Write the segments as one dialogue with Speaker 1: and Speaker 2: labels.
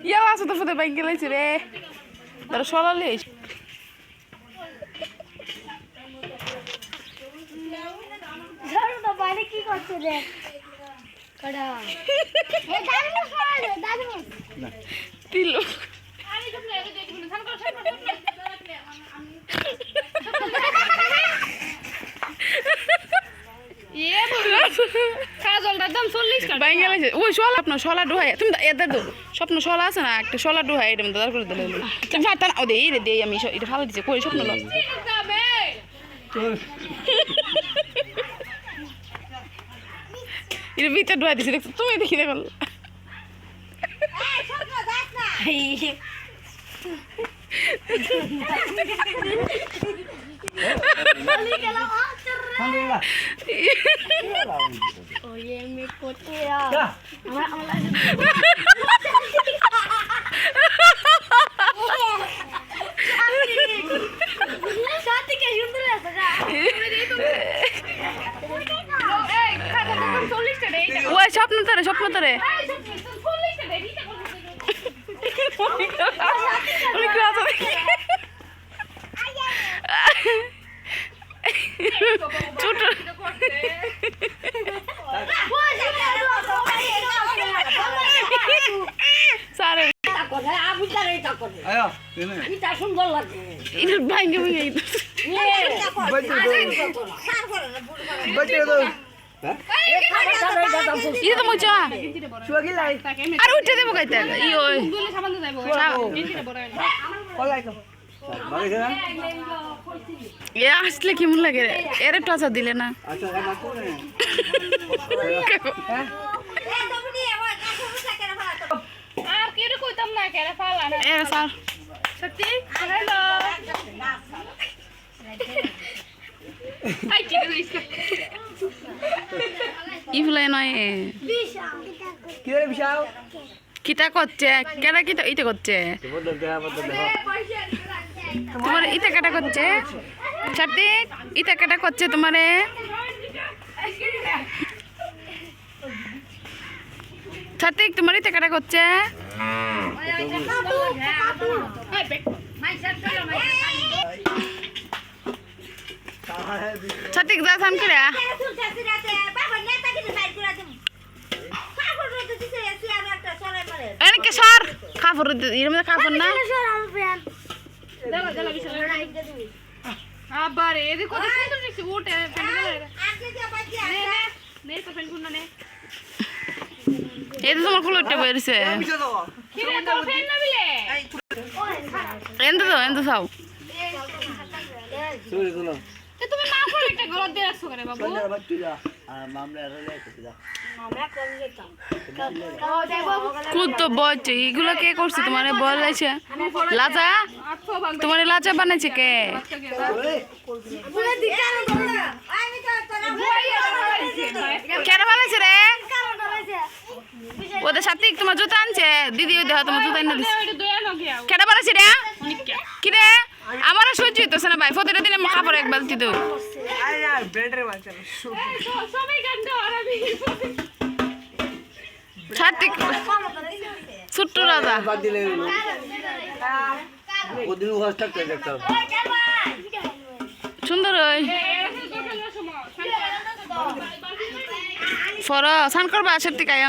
Speaker 1: ইয়া আছে তো ফুটে বাইক গেলাইছে রে তার সলালে
Speaker 2: কি করছে রে কড়া এ দাদু সরালে দাদু
Speaker 1: না তিলো
Speaker 2: আমি তো প্লেটে দেখি না ধান করে ये কাজলটা দাম 40 টাকা
Speaker 1: বাইক গেলাইছে ওই সলা আপনার সলা ডুহাই তুমি এদের দো স্বপ্ন সলা আছে না একটা সলা ডুহাই এটা দাদা করে দিলে তুমি ফাটান ও দেই রে দেই আমি এটা ভালো দিছে কই স্বপ্ন লস এটা ভিতর ডুহাই দিছে দেখছো তুমি দেখি দেখো
Speaker 2: Oye, mi cotea.
Speaker 1: ওই স্বপ্ন তোরে ছোট সারে
Speaker 2: সুন্দর লাগে
Speaker 1: ভাঙ্গে ভাঙ্গে ইয়ে তো মজা আর উঠে দেবো গাইতে এ আসলে কেমন লাগে এর একটু আচার দিলে না
Speaker 2: আর কি রে কইতাম না কেরা ফালা না
Speaker 1: এ স্যার
Speaker 2: সত্যি হ্যালো আই কি কইছিস
Speaker 1: ইফলে নয়
Speaker 3: কি রে বিশাল
Speaker 1: কিটা করছে কেডা কিটা ইতে করছে তোমার ইটা কাটা করছে ছাতি ইটা কাটা করছে তোমারে ছাতি তোমার ইটা কাটা করছে ছাতি যা সাম করে এনেকে সর কাপড় এর মধ্যে কাপড় না
Speaker 2: আবার এদি কত সুন্দর দেখছি ওটে নে তো ফেন কোন নে
Speaker 1: এটা তোমার কুলো উঠে বেরিয়েছে
Speaker 2: কি রে তো ফেন না বিলে
Speaker 1: এন্দ চাও
Speaker 2: তুমি না করে একটা গলা দিয়ে রাখছো করে বাবু
Speaker 1: কুদ তো বলছে এগুলো কে করছে তোমার বলেছে লাচা তোমার লাচা বানাইছে কে কেন বানাইছে রে ওদের সাথে তোমার জুতা আনছে দিদি ওই দেহ তোমার জুতা এনে দিচ্ছে কেন বানাইছে রে কি রে আমারও সহ্য হইতেছে না ভাই প্রতিটা দিনে কাপড় এক বালতি দেব ছোট্ট রাজা সুন্দর ওই ফর স্নান করবা সত্যি কাই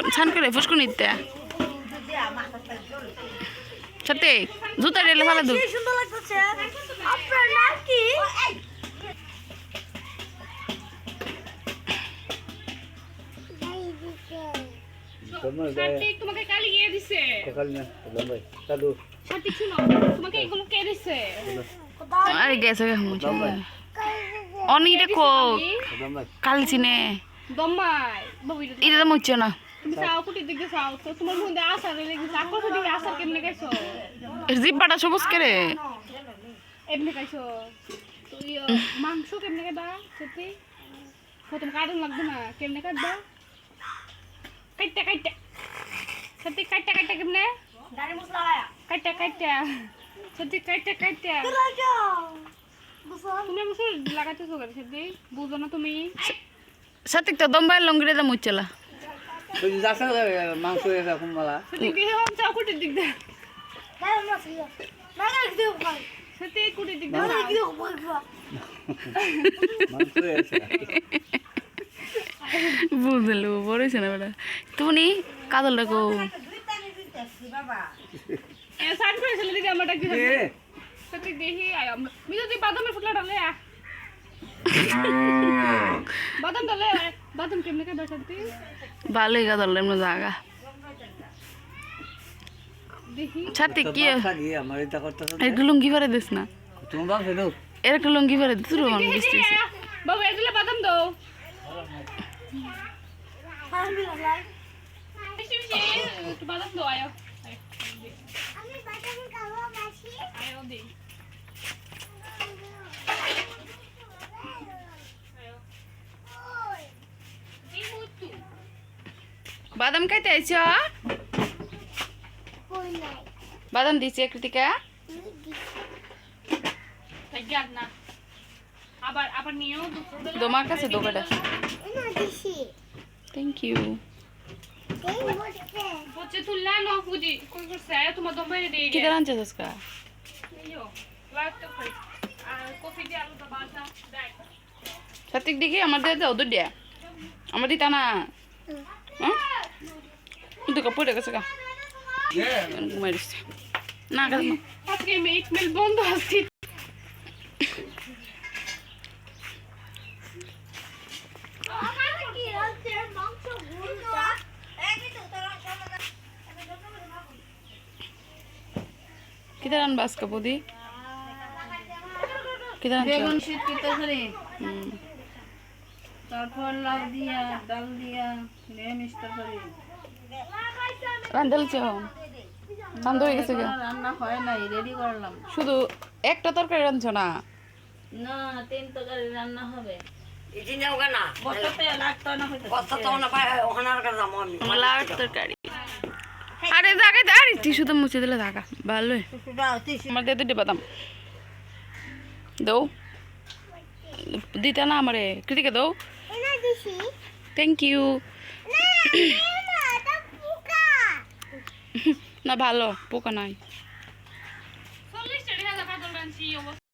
Speaker 1: স্নান করে ফুসকু নিতে সত্যি জুতা রেলে ভালো দূর
Speaker 2: সুন্দর লাগতেছে আপনার নাম কি সার্টিক তোমাকে কালি কে দিছে
Speaker 3: কালি না ভাই দাদু
Speaker 2: সার্টিক শুনো তোমাকে এগুলো কে দিছে
Speaker 1: আরে গেছে অনিরে কো কালি চিনে
Speaker 2: দম্মাই বাবু
Speaker 1: এটা তো মুচ্ছে না
Speaker 2: তুমি চাও কুটি দিকে চাও তো তোমার মধ্যে আসার লেগে চাকর দিকে আসার কেমনে গাইছো
Speaker 1: জিব্বাটা সবুজ করে
Speaker 2: এমনি গাইছো তো মাংস কেমনে গাইবা সত্যি প্রথম কাটন লাগবে না কেমনে কাটবা কাটটা সত্যি কাটটা কেমনে দাড়ি মশলা লাগায়া কাটটা সত্যি কাটটা তুমি গোসল লাগাইতেছো কেন সেদি বুঝো না তুমি
Speaker 1: সাতিক তো দম্বাই লঙ্গিরে দা মুচলা
Speaker 3: ওই যে যাচ্ছে মাংস এরকম বলা
Speaker 2: সেদি দিয়ে হোক যাও কুটির দিক দে সেদি কুটির দিক দে
Speaker 3: মাংস এসে
Speaker 1: বুঝলো বড়ইছে না বেটা তুমি কাদল রাখো
Speaker 2: এ সাইড করে চলে দিদি আমারটা কি
Speaker 3: এ
Speaker 2: সেদি দেখি আয় মি যদি বাদামের ফুটলা ডালে বাদাম ডালে বাদাম কেমনে কে বসাতে
Speaker 1: ভালোই কাদল এমন জায়গা
Speaker 2: দেখি
Speaker 1: সাতিক কি
Speaker 3: দিয়ে আমার এটা করতেছ
Speaker 1: একটা লুঙ্গি পরে দিস না
Speaker 3: তুমি বাপ হেলো
Speaker 1: এর একটা লুঙ্গি পরে দিস রো অন বৃষ্টি
Speaker 2: বাবু এগুলা বাদাম দাও একটু বাদাম দাও আয় আয় দে
Speaker 1: বাদাম খাইতে আইছ বাদাম দিছে কৃতিকা
Speaker 2: জ্ঞান না আবার আবার নিও দুপুরবেলা
Speaker 1: তোমার কাছে দোকাটা থ্যাংক ইউ
Speaker 2: বচ্চে তুললা না বুঝি কই করছে তোমার দম বাইরে দিয়ে
Speaker 1: কি দাঁড়ান চাস কা
Speaker 2: নিও লাইট তো খাই আর কফি দিয়ে আলুটা বাসা দেখ
Speaker 1: সাতিক দেখি আমার দিয়ে দাও দুধ দিয়া আমার দিতা না হ্যাঁ কিন্তু কাপড়ে গেছে কা ঘুমাই দিচ্ছে না কাজ না
Speaker 2: আজকে মেক মেল বন্ধ আছে
Speaker 1: কি দাঁড়ান বাস কাপদি কি দাঁড়ান
Speaker 4: বেগুন শীত তরকারি তারপর লাউ দিয়া ডাল দিয়া নিরামিষ তরকারি
Speaker 1: রান্দাল চাও রান্ধ হয়ে গেছে
Speaker 4: রান্না হয় নাই রেডি করলাম
Speaker 1: শুধু একটা তরকারি রাঁধছ না
Speaker 4: না 3 তরকারি রান্না হবে
Speaker 5: ইতি যাও না
Speaker 4: বস্তাতে লাগতো না হইতো
Speaker 5: কত তো না পায় ওখানে আর যাবো আমি
Speaker 1: লাউ তরকারি আরে জায়গায় আর টিস্যু তো মুছে দিলে থাকা ভালোই আমার দিয়ে দুটি বাদাম দৌ দিতা না আমারে কৃতিকা দৌ থ্যাংক ইউ না ভালো পোকা নাই
Speaker 2: 40 টাকা কাদল রানছি